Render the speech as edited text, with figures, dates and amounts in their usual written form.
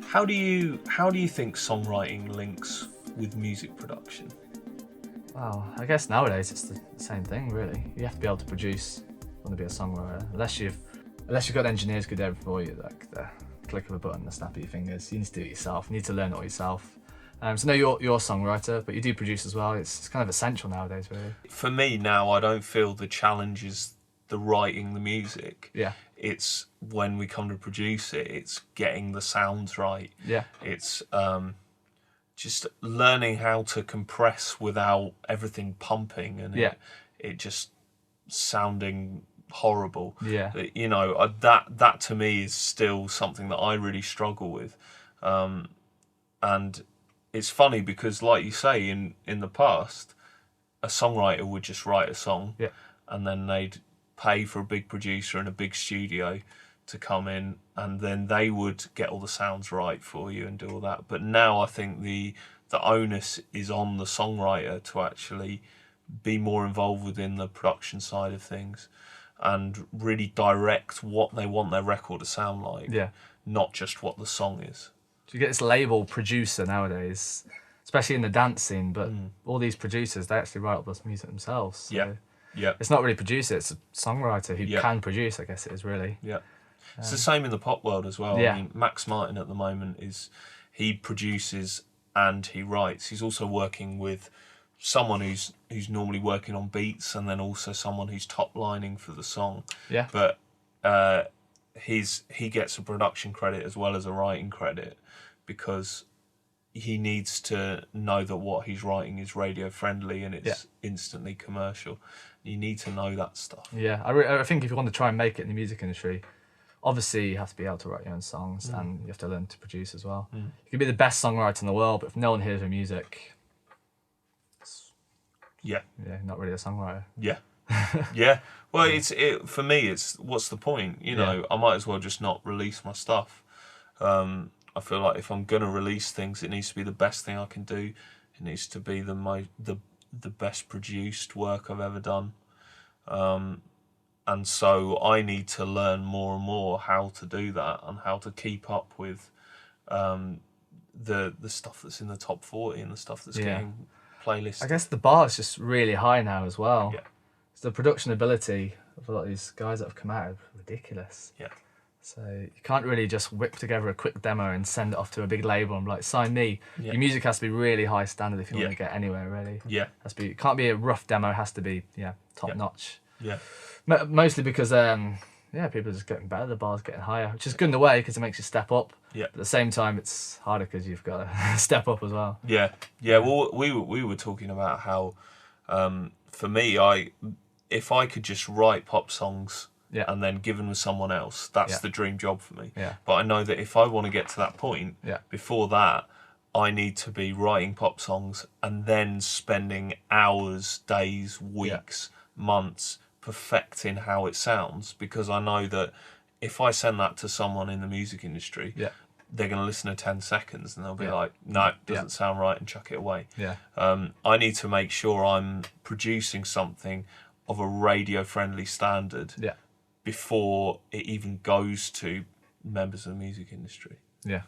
How do you think songwriting links with music production? Well, I guess nowadays it's the same thing, really. You have to be able to produce, want to be a songwriter. Unless you've got engineers who do everything for you, like the click of a button, the snap of your fingers. You need to do it yourself. You need to learn it all yourself. So no, you're a songwriter, but you do produce as well. It's kind of essential nowadays, really. For me now, I don't feel the challenge is the writing the music. Yeah. It's when we come to produce it, it's getting the sounds right. Yeah. It's just learning how to compress without everything pumping and it just sounding horrible. Yeah. You know, that to me is still something that I really struggle with. And it's funny because, like you say, in the past, a songwriter would just write a song and then they'd pay for a big producer and a big studio to come in, and then they would get all the sounds right for you and do all that. But now I think the onus is on the songwriter to actually be more involved within the production side of things and really direct what they want their record to sound like, not just what the song is. So you get this label producer nowadays, especially in the dance scene, but all these producers, they actually write all this music themselves. So it's not really a producer, it's a songwriter who can produce, I guess it is really. Yeah. It's the same in the pop world as well. I mean, Max Martin at the moment he produces and he writes. He's also working with someone who's normally working on beats and then also someone who's top lining for the song. Yeah. But he gets a production credit as well as a writing credit because he needs to know that what he's writing is radio friendly and it's instantly commercial. You need to know that stuff. Yeah, I think if you want to try and make it in the music industry, obviously you have to be able to write your own songs and you have to learn to produce as well. You can be the best songwriter in the world, but if no one hears your music, not really a songwriter. Yeah. Yeah. Well, for me, it's what's the point? You know, I might as well just not release my stuff. I feel like if I'm gonna release things, it needs to be the best thing I can do. It needs to be the best produced work I've ever done. And so I need to learn more and more how to do that and how to keep up with the stuff that's in the top 40 and the stuff that's getting playlisted. I guess the bar is just really high now as well. Yeah. So the production ability of a lot of these guys that have come out is ridiculous. Yeah. So you can't really just whip together a quick demo and send it off to a big label and be like, sign me. Yeah. Your music has to be really high standard if you want to get anywhere, really. Yeah. It can't be a rough demo, it has to be top notch. Yeah. Mostly because people are just getting better, the bar's getting higher, which is good in a way because it makes you step up. Yeah. But at the same time, it's harder because you've got to step up as well. Yeah. Yeah. Well, we were talking about how, for me, if I could just write pop songs and then give them to someone else, that's the dream job for me. Yeah. But I know that if I want to get to that point, before that, I need to be writing pop songs and then spending hours, days, weeks, months perfecting how it sounds, because I know that if I send that to someone in the music industry, they're going to listen to 10 seconds and they'll be like, no, it doesn't sound right, and chuck it away. Yeah. I need to make sure I'm producing something of a radio-friendly standard before it even goes to members of the music industry. Yeah.